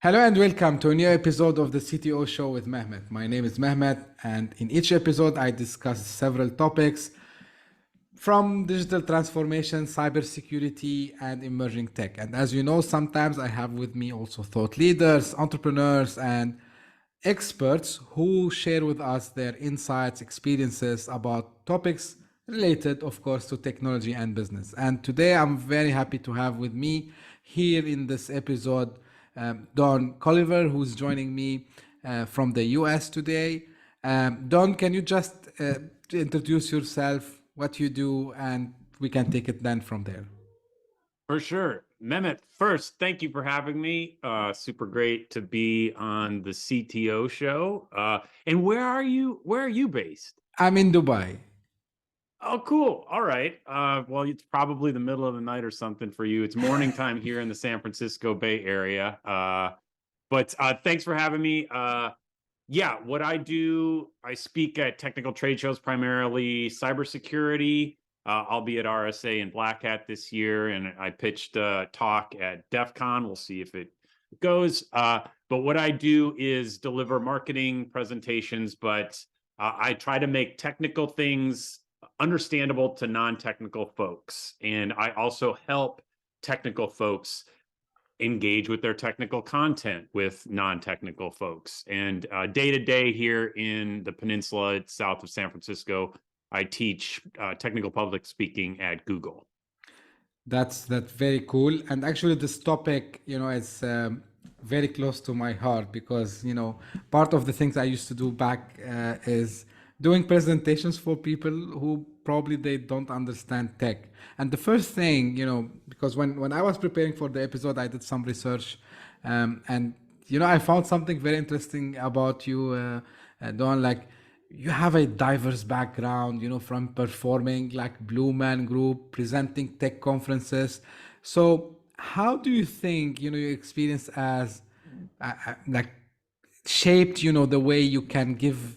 Hello and welcome to a new episode of the CTO Show with Mehmet. My name is Mehmet, and in each episode, I discuss several topics from digital transformation, cybersecurity, and emerging tech. And as you know, sometimes I have with me also thought leaders, entrepreneurs, and experts who share with us their insights, experiences about topics related, of course, to technology and business. And today I'm very happy to have with me here in this episode Don Colliver, who's joining me from the US today. Don, can you just introduce yourself, what you do, and we can take it then from there? For sure. Mehmet, first, thank you for having me. Super great to be on the CTO show. And where are you? Where are you based? I'm in Dubai. Oh, cool. All right. Well, it's probably the middle of the night or something for you. It's morning time here in the San Francisco Bay Area. But thanks for having me. Yeah, what I do, I speak at technical trade shows, primarily cybersecurity. I'll be at RSA and Black Hat this year, and I pitched a talk at DEF CON. We'll see if it goes. But what I do is deliver marketing presentations, but I try to make technical things understandable to non-technical folks. And I also help technical folks engage with their technical content with non-technical folks. And day to day here in the peninsula south of San Francisco, I teach technical public speaking at Google. That's very cool. And actually, this topic, is very close to my heart because part of the things I used to do back is doing presentations for people who probably they don't understand tech. And the first thing, because when I was preparing for the episode, I did some research, and I found something very interesting about you, Don. Like you have a diverse background, from performing like Blue Man Group, presenting tech conferences. So, how do you think, your experience as like shaped, the way you can give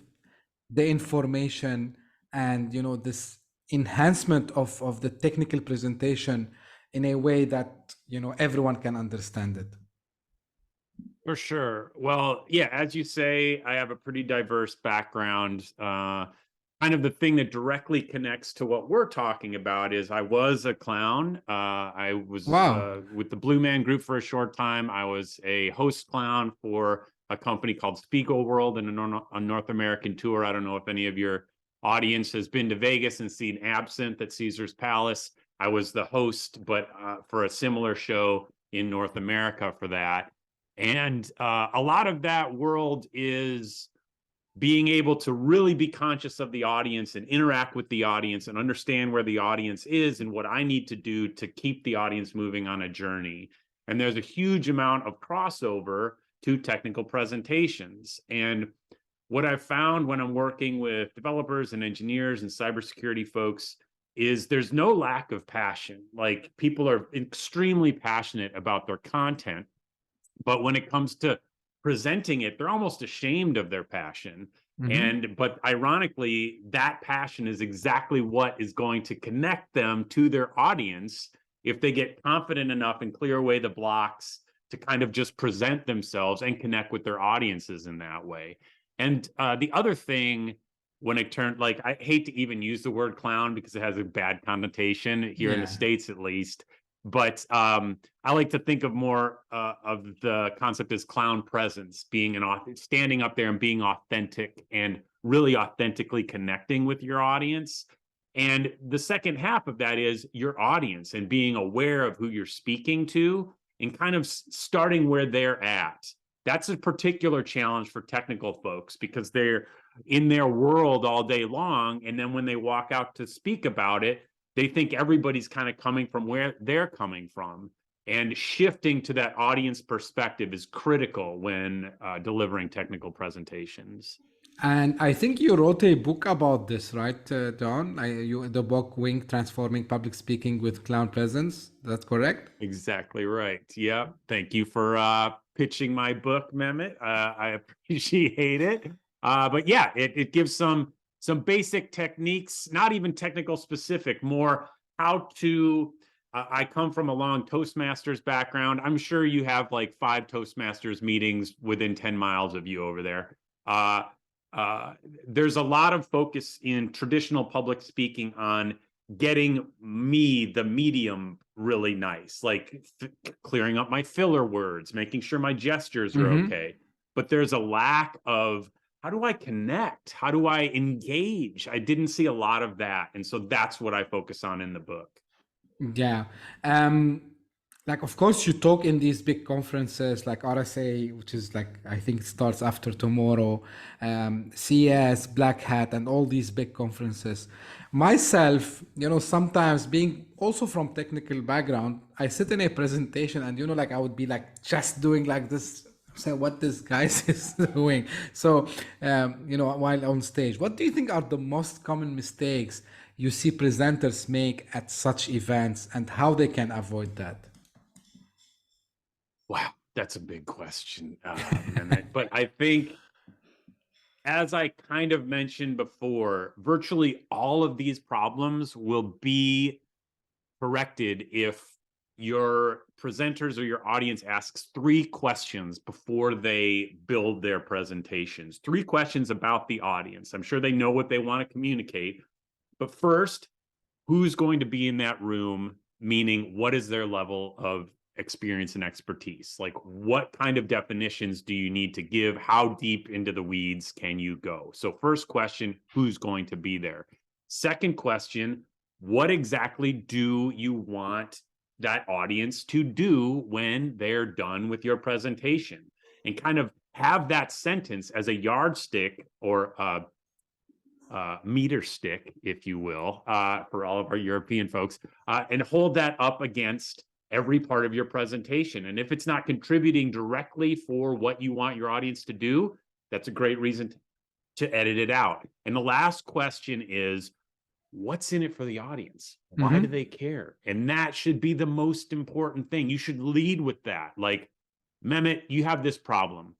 the information and, this enhancement of the technical presentation in a way that, everyone can understand it? For sure. Well, yeah, as you say, I have a pretty diverse background. Kind of the thing that directly connects to what we're talking about is I was a clown. I was Wow. with the Blue Man Group for a short time. I was a host clown for a company called Spiegel World and a North American tour. I don't know if any of your audience has been to Vegas and seen Absinthe at Caesar's Palace. I was the host, but for a similar show in North America for that. And a lot of that world is being able to really be conscious of the audience and interact with the audience and understand where the audience is and what I need to do to keep the audience moving on a journey. And there's a huge amount of crossover to technical presentations. And what I've found when I'm working with developers and engineers and cybersecurity folks is there's no lack of passion. Like people are extremely passionate about their content, but when it comes to presenting it, they're almost ashamed of their passion. But ironically, that passion is exactly what is going to connect them to their audience if they get confident enough and clear away the blocks to kind of just present themselves and connect with their audiences in that way. And the other thing, when it turned, like, I hate to even use the word clown because it has a bad connotation here in the Yeah. States, at least. But I like to think of more of the concept as clown presence, being standing up there and being authentic and really authentically connecting with your audience. And the second half of that is your audience and being aware of who you're speaking to and kind of starting where they're at. That's a particular challenge for technical folks because they're in their world all day long. And then when they walk out to speak about it, they think everybody's kind of coming from where they're coming from. And shifting to that audience perspective is critical when delivering technical presentations. And I think you wrote a book about this, right, Don? The book Wing Transforming Public Speaking with Clown Presence. That's correct? Exactly right. Yep. Thank you for pitching my book, Mehmet. I appreciate it. But yeah, it gives some basic techniques, not even technical specific, more how to I come from a long Toastmasters background. I'm sure you have like 5 Toastmasters meetings within 10 miles of you over there. Uh, uh, there's a lot of focus in traditional public speaking on getting me, the medium, really nice, like clearing up my filler words, making sure my gestures are okay. But there's a lack of, how do I connect? How do I engage? I didn't see a lot of that. And so that's what I focus on in the book. Yeah. Um, like, of course, you talk in these big conferences like RSA, which is like, I think it starts after tomorrow, CS, Black Hat, and all these big conferences. Myself, sometimes being also from technical background, I sit in a presentation and, like I would be like just doing like this, say what this guy is doing. So, while on stage, what do you think are the most common mistakes you see presenters make at such events and how they can avoid that? Wow, that's a big question, Mehmet. But I think, as I kind of mentioned before, virtually all of these problems will be corrected if your presenters or your audience asks 3 questions before they build their presentations. 3 questions about the audience. I'm sure they know what they want to communicate. But first, who's going to be in that room? Meaning, what is their level of experience and expertise? Like, what kind of definitions do you need to give? How deep into the weeds can you go? So first question, who's going to be there? Second question, what exactly do you want that audience to do when they're done with your presentation? And kind of have that sentence as a yardstick or meter stick, if you will, for all of our European folks, and hold that up against every part of your presentation. And if it's not contributing directly for what you want your audience to do, that's a great reason to edit it out. And the last question is, what's in it for the audience? Why do they care? And that should be the most important thing. You should lead with that. Like, Mehmet, you have this problem.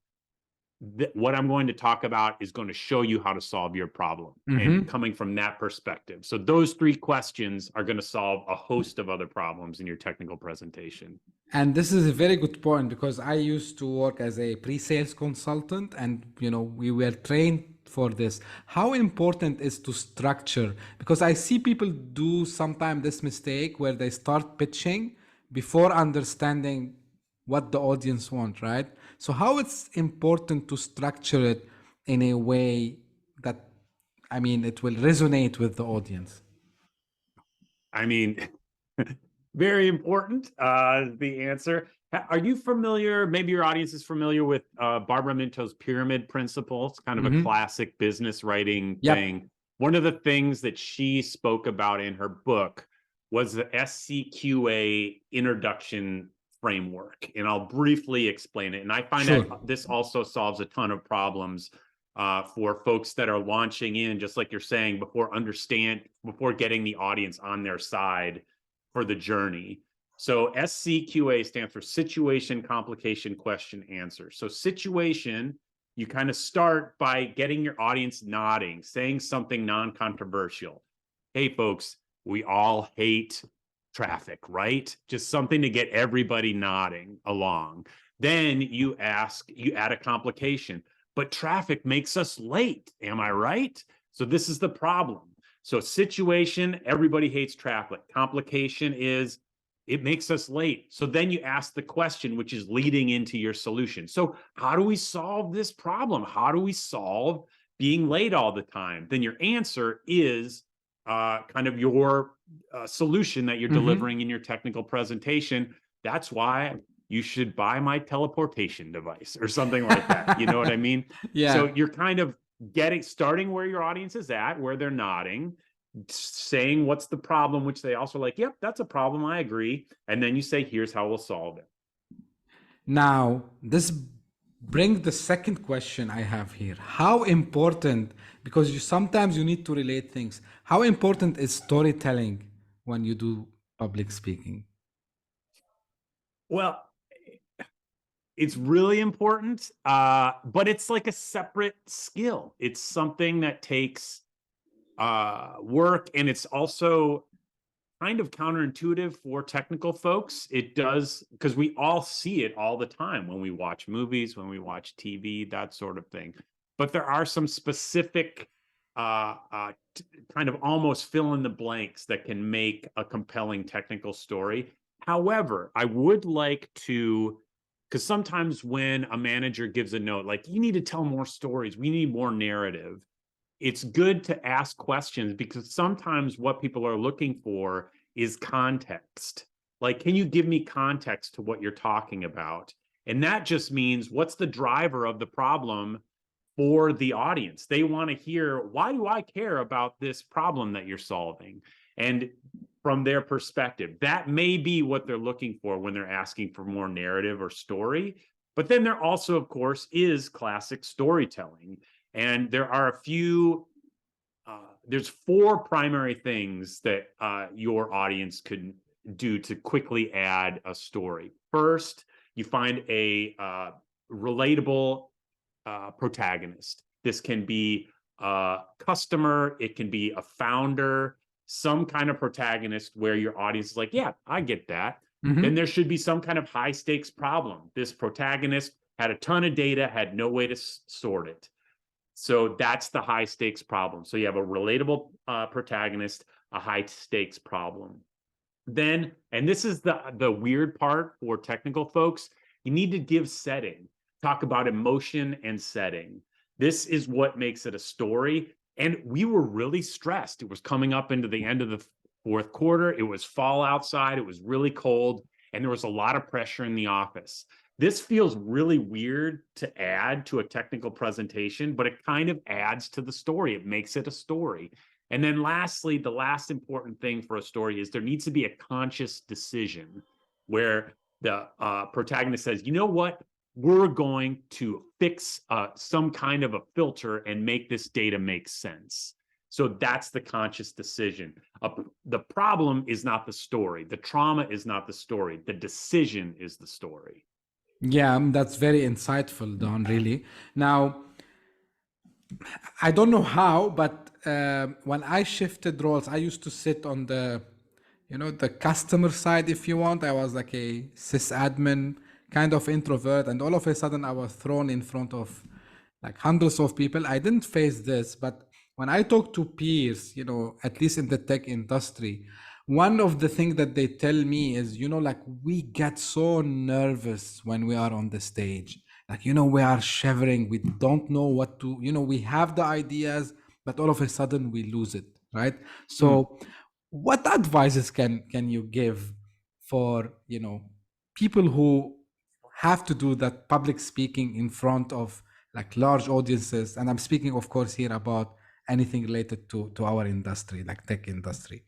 What I'm going to talk about is going to show you how to solve your problem, and coming from that perspective. So those 3 questions are going to solve a host of other problems in your technical presentation. And this is a very good point because I used to work as a pre-sales consultant and we were trained for this. How important is to structure? Because I see people do sometimes this mistake where they start pitching before understanding what the audience want, right? So how it's important to structure it in a way that, I mean, it will resonate with the audience. I mean, very important, the answer. Are you familiar, maybe your audience is familiar with Barbara Minto's pyramid principle? It's kind of a classic business writing thing. One of the things that she spoke about in her book was the SCQA introduction framework. And I'll briefly explain it. And I find that this also solves a ton of problems for folks that are launching in, just like you're saying, before getting the audience on their side for the journey. So SCQA stands for situation, complication, question, answer. So situation, you kind of start by getting your audience nodding, saying something non-controversial. Hey, folks, we all hate traffic, right? Just something to get everybody nodding along. Then you add a complication. But traffic makes us late. Am I right? So this is the problem. So situation, everybody hates traffic. Complication is it makes us late. So then you ask the question, which is leading into your solution. So how do we solve this problem? How do we solve being late all the time? Then your answer is kind of your solution that you're delivering in your technical presentation. That's why you should buy my teleportation device or something like that. You know what I mean? Yeah. So you're kind of starting where your audience is at, where they're nodding, saying what's the problem, which they also like, yep, that's a problem, I agree. And then you say, here's how we'll solve it. Now, this brings the second question I have here. How important, because sometimes you need to relate things, how important is storytelling when you do public speaking? Well, it's really important, but it's like a separate skill. It's something that takes work, and it's also kind of counterintuitive for technical folks. It does, because we all see it all the time when we watch movies, when we watch TV, that sort of thing. But there are some specific kind of almost fill in the blanks that can make a compelling technical story. However, I would like to, because sometimes when a manager gives a note, like, you need to tell more stories, we need more narrative, it's good to ask questions, because sometimes what people are looking for is context. Like, can you give me context to what you're talking about? And that just means, what's the driver of the problem for the audience? They want to hear, why do I care about this problem that you're solving? And from their perspective, that may be what they're looking for when they're asking for more narrative or story. But then there also, of course, is classic storytelling. And there are a few, there's 4 primary things that your audience could do to quickly add a story. First, you find a relatable protagonist. This can be a customer, it can be a founder, some kind of protagonist where your audience is like, yeah, I get that. Then there should be some kind of high stakes problem. This protagonist had a ton of data, had no way to sort it. So that's the high stakes problem. So you have a relatable protagonist, a high stakes problem. Then, and this is the weird part for technical folks, you need to give setting. Talk about emotion and setting. This is what makes it a story. And we were really stressed. It was coming up into the end of the 4th quarter. It was fall outside. It was really cold. And there was a lot of pressure in the office. This feels really weird to add to a technical presentation, but it kind of adds to the story. It makes it a story. And then lastly, the last important thing for a story is there needs to be a conscious decision where the protagonist says, you know what? We're going to fix some kind of a filter and make this data make sense. So that's the conscious decision. The problem is not the story. The trauma is not the story. The decision is the story. Yeah, that's very insightful, Don, really. Now, I don't know how, but when I shifted roles, I used to sit on the customer side, if you want. I was like a sysadmin, kind of introvert, and all of a sudden I was thrown in front of like hundreds of people. I didn't face this, but when I talk to peers, at least in the tech industry, one of the things that they tell me is, like, we get so nervous when we are on the stage. Like, we are shivering. We don't know what to, we have the ideas, but all of a sudden we lose it, right? So what advices can you give for, people who have to do that public speaking in front of like large audiences? And I'm speaking, of course, here about anything related to our industry, like tech industry.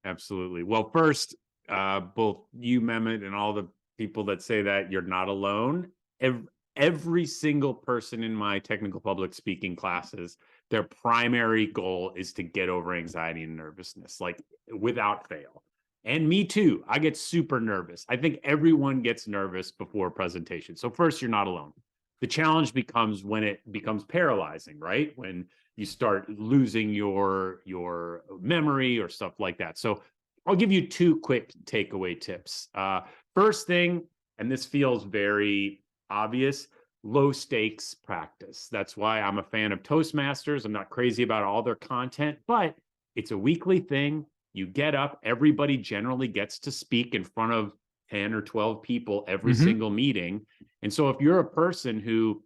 Absolutely. Well, first, both you, Mehmet, and all the people that say that, you're not alone. Every single person in my technical public speaking classes, their primary goal is to get over anxiety and nervousness, like without fail. And me too. I get super nervous. I think everyone gets nervous before a presentation. So first, you're not alone. The challenge becomes when it becomes paralyzing, right? When you start losing your memory or stuff like that. So I'll give you 2 quick takeaway tips. First thing, and this feels very obvious, low stakes practice. That's why I'm a fan of Toastmasters. I'm not crazy about all their content, but it's a weekly thing. You get up, everybody generally gets to speak in front of 10 or 12 people every single meeting. And so if you're a person who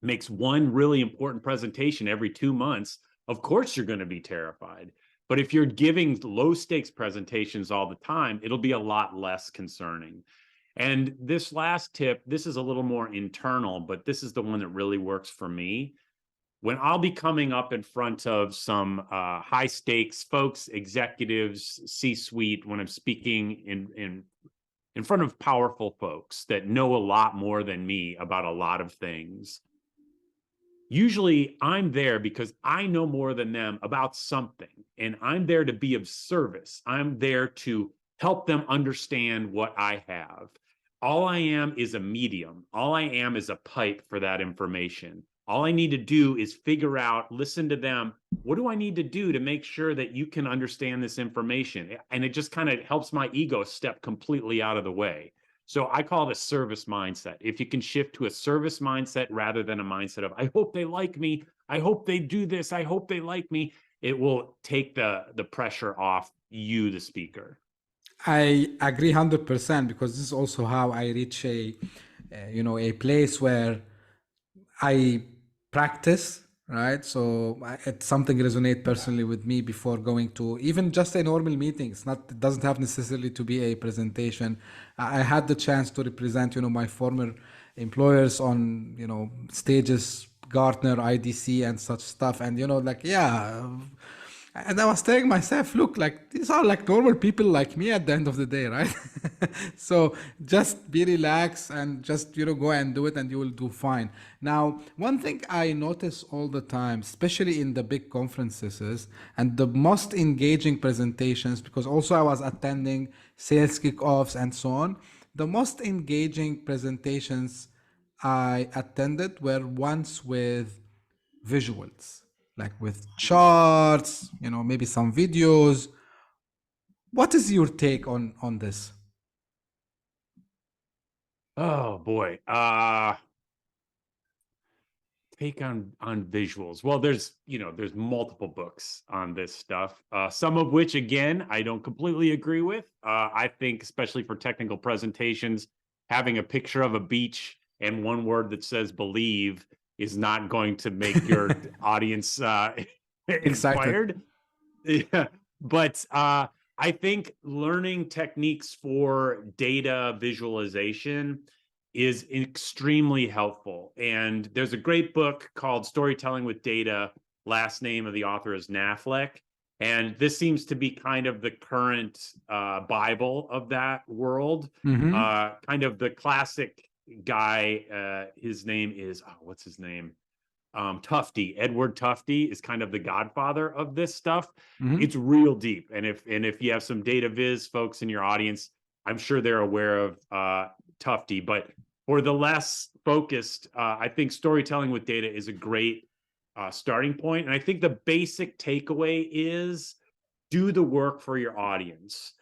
makes one really important presentation every 2 months, of course you're going to be terrified. But if you're giving low stakes presentations all the time, it'll be a lot less concerning. And this last tip, this is a little more internal, but this is the one that really works for me. When I'll be coming up in front of some high stakes folks, executives, C-suite, when I'm speaking in front of powerful folks that know a lot more than me about a lot of things, usually I'm there because I know more than them about something, and I'm there to be of service. I'm there to help them understand what I have. All I am is a medium. All I am is a pipe for that information. All I need to do is figure out, listen to them. What do I need to do to make sure that you can understand this information? And it just kind of helps my ego step completely out of the way. So I call it a service mindset. If you can shift to a service mindset rather than a mindset of, I hope they like me, I hope they do this, I hope they like me, it will take the pressure off you, the speaker. I agree 100% because this is also how I reach a place where I practice, right? So it's something resonate personally with me before going to even just a normal meeting. It doesn't have necessarily to be a presentation. I had the chance to represent, my former employers on, stages, Gartner, IDC, and such stuff. And, like, yeah. And I was telling myself, look, like these are like normal people like me at the end of the day, right? So just be relaxed and just, go and do it and you will do fine. Now, one thing I notice all the time, especially in the big conferences, and the most engaging presentations, because also I was attending sales kickoffs and so on, the most engaging presentations I attended were ones with visuals, like with charts, maybe some videos. What is your take on this? Oh boy. Take on visuals. Well, there's multiple books on this stuff. Some of which, again, I don't completely agree with. I think, especially for technical presentations, having a picture of a beach and one word that says "believe" is not going to make your audience Excited. inspired. Yeah, but I think learning techniques for data visualization is extremely helpful. And there's a great book called Storytelling with Data. Last name of the author is Knafleck. And this seems to be kind of the current Bible of that world. Mm-hmm. Kind of the classic guy. His name is, what's his name? Tufte. Edward Tufte is kind of the godfather of this stuff. Mm-hmm. It's real deep. And if you have some data viz folks in your audience, I'm sure they're aware of Tufte. But for the less focused, I think storytelling with data is a great starting point. And I think the basic takeaway is do the work for your audience.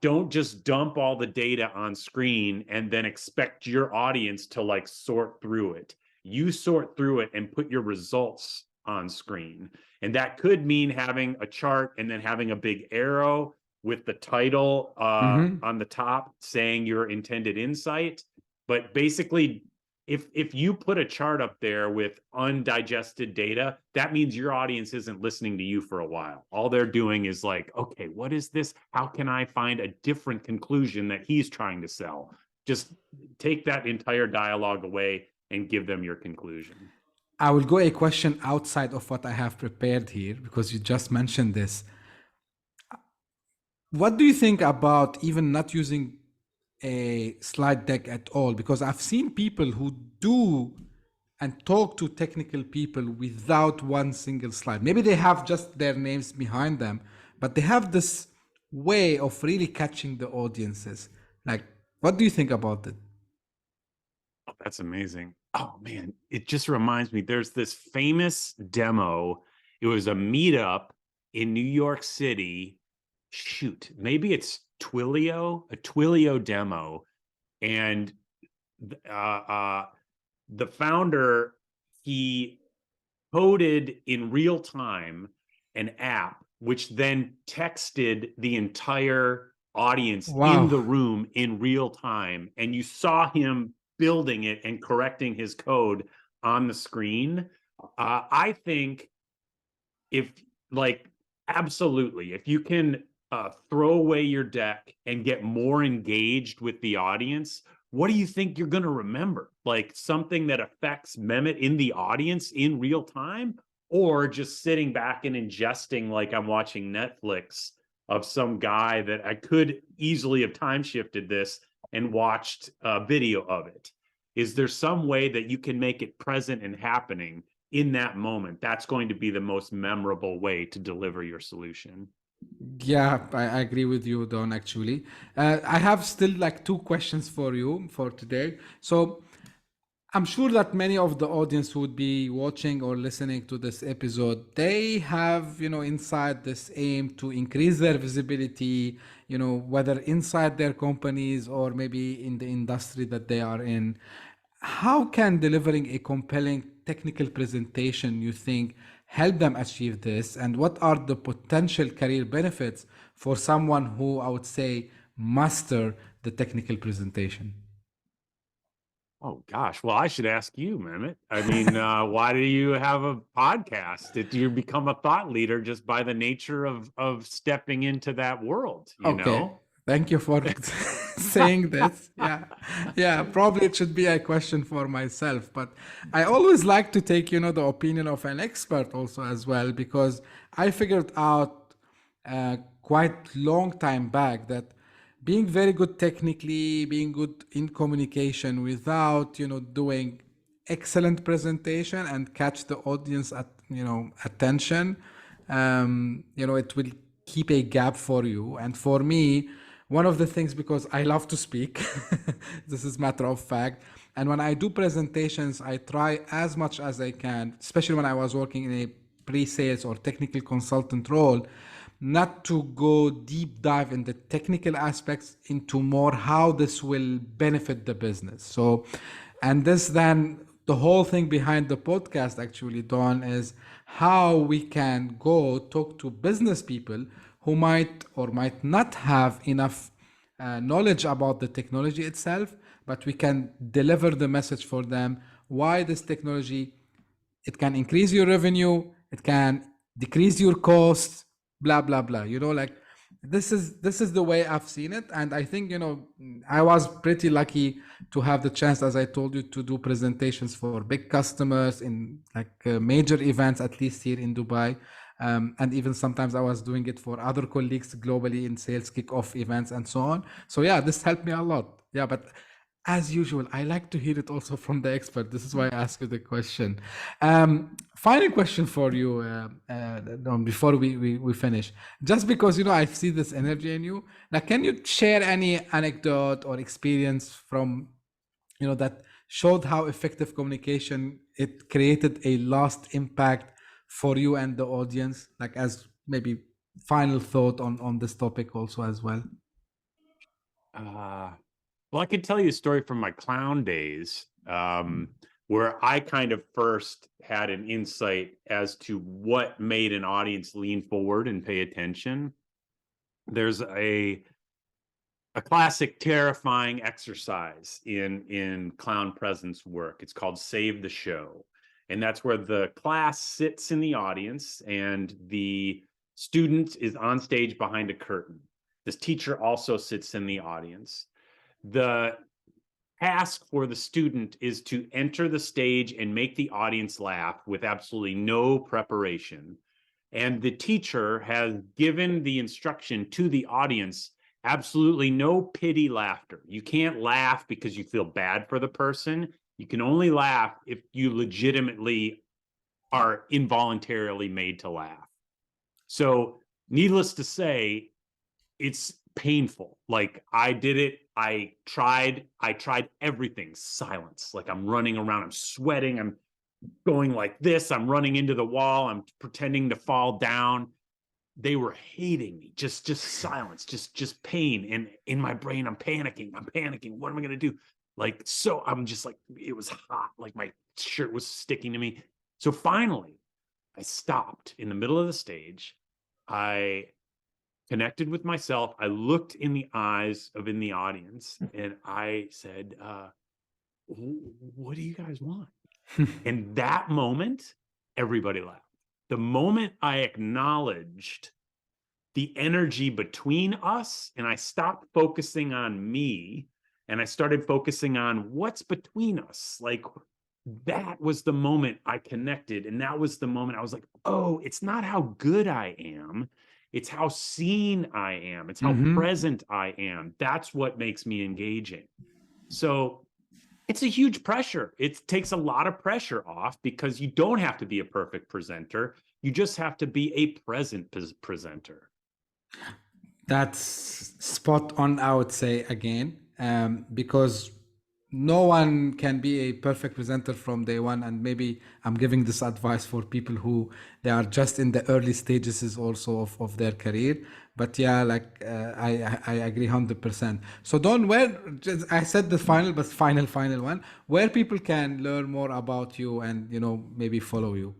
Don't just dump all the data on screen and then expect your audience to like sort through it. You sort through it and put your results on screen. And that could mean having a chart and then having a big arrow with the title Mm-hmm. on the top saying your intended insight. But basically, if you put a chart up there with undigested data, that means your audience isn't listening to you for a while. All they're doing is like, okay, what is this? How can I find a different conclusion that he's trying to sell? Just take that entire dialogue away and give them your conclusion. I will go a question outside of what I have prepared here because you just mentioned this. What do you think about even not using a slide deck at all? Because I've seen people who do and talk to technical people without one single slide. Maybe they have just their names behind them, but they have this way of really catching the audiences. Like, what do you think about it? Oh, that's amazing. Oh man, it just reminds me there's this famous demo. It was a meetup in New York City. Shoot, maybe it's a Twilio demo. And the founder, he coded in real time an app, which then texted the entire audience in Wow. the room in real time. And you saw him building it and correcting his code on the screen. I think if like absolutely, if you can throw away your deck and get more engaged with the audience, what do you think you're going to remember? Like something that affects Mehmet in the audience in real time, or just sitting back and ingesting like I'm watching Netflix of some guy that I could easily have time shifted this and watched a video of it. Is there some way that you can make it present and happening in that moment? That's going to be the most memorable way to deliver your solution. Yeah, I agree with you, Don, actually. I have still like two questions for you for today. So I'm sure that many of the audience who would be watching or listening to this episode, they have, inside this aim to increase their visibility, whether inside their companies or maybe in the industry that they are in. How can delivering a compelling technical presentation, you think, help them achieve this? And what are the potential career benefits for someone who, I would say, master the technical presentation? Oh gosh, well, I should ask you, Mehmet. I mean, why do you have a podcast? Did you become a thought leader just by the nature of stepping into that world, you Okay. know? Thank you for saying this. Yeah. Yeah. Probably it should be a question for myself. But I always like to take, the opinion of an expert also as well, because I figured out quite long time back that being very good technically, being good in communication without, doing excellent presentation and catch the audience at, attention, it will keep a gap for you. And for me, one of the things, because I love to speak, this is matter of fact. And when I do presentations, I try as much as I can, especially when I was working in a pre-sales or technical consultant role, not to go deep dive in the technical aspects into more how this will benefit the business. So, and this then the whole thing behind the podcast actually, Don, is how we can go talk to business people who might or might not have enough knowledge about the technology itself, but we can deliver the message for them why this technology, it can increase your revenue, it can decrease your costs, blah blah blah, like this is the way I've seen it. And I think, I was pretty lucky to have the chance, as I told you, to do presentations for big customers in like major events, at least here in Dubai. And even sometimes I was doing it for other colleagues globally in sales kickoff events and so on. So yeah, this helped me a lot. Yeah, but as usual, I like to hear it also from the expert. This is why I ask you the question. Final question for you, before we finish. Just because, I see this energy in you. Now, can you share any anecdote or experience from, that showed how effective communication, it created a lasting impact for you and the audience, like as maybe final thought on this topic also as well? Uh, well, I could tell you a story from my clown days, where I kind of first had an insight as to what made an audience lean forward and pay attention. There's a classic terrifying exercise in clown presence work. It's called Save the Show. And that's where the class sits in the audience and the student is on stage behind a curtain. This teacher also sits in the audience. The task for the student is to enter the stage and make the audience laugh with absolutely no preparation. And the teacher has given the instruction to the audience, absolutely no pity laughter. You can't laugh because you feel bad for the person. You can only laugh if you legitimately are involuntarily made to laugh. So, needless to say, it's painful. Like I did it. I tried everything. Silence. Like I'm running around, I'm sweating, I'm going like this, I'm running into the wall, I'm pretending to fall down. They were hating me. Just silence, just pain. And in my brain, I'm panicking. What am I gonna do? Like, so I'm just like, it was hot, like my shirt was sticking to me. So finally, I stopped in the middle of the stage. I connected with myself. I looked in the eyes of in the audience and I said, what do you guys want? And that moment, everybody laughed. The moment I acknowledged the energy between us and I stopped focusing on me and I started focusing on what's between us, like that was the moment I connected. And that was the moment I was like, oh, it's not how good I am. It's how seen I am. It's how Mm-hmm. present I am. That's what makes me engaging. So it's a huge pressure. It takes a lot of pressure off because you don't have to be a perfect presenter. You just have to be a present presenter. That's spot on, I would say again, because no one can be a perfect presenter from day one, and maybe I'm giving this advice for people who they are just in the early stages is also of their career. But yeah, like I agree 100%. So Don, where just, I said the final, but final one, where people can learn more about you and maybe follow you.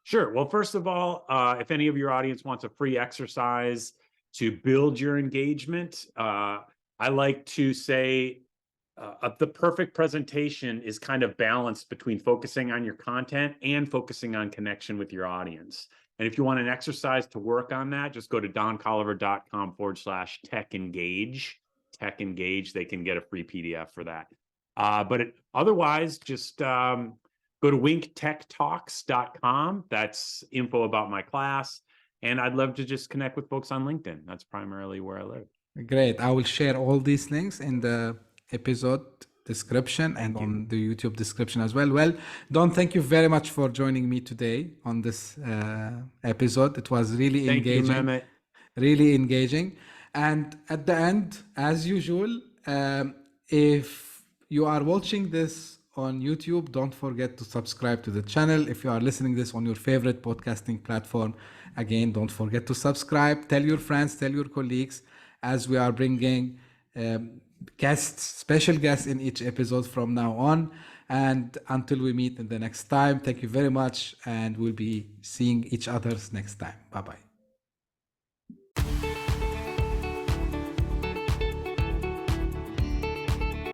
Sure. Well, first of all, if any of your audience wants a free exercise to build your engagement, I like to say the perfect presentation is kind of balanced between focusing on your content and focusing on connection with your audience. And if you want an exercise to work on that, just go to doncolliver.com/tech engage. Tech engage. They can get a free PDF for that. Otherwise, just go to winktechtalks.com. That's info about my class. And I'd love to just connect with folks on LinkedIn. That's primarily where I live. Great. I will share all these links in the episode description and Thank you. on the YouTube description as well. Well, Don, thank you very much for joining me today on this episode. It was really Thank you, engaging. Mehmet. Really engaging. And at the end, as usual, if you are watching this on YouTube, don't forget to subscribe to the channel. If you are listening this on your favorite podcasting platform, again, don't forget to subscribe. Tell your friends, tell your colleagues, as we are bringing guests, special guests in each episode from now on. And until we meet in the next time, thank you very much. And we'll be seeing each other's next time. Bye-bye.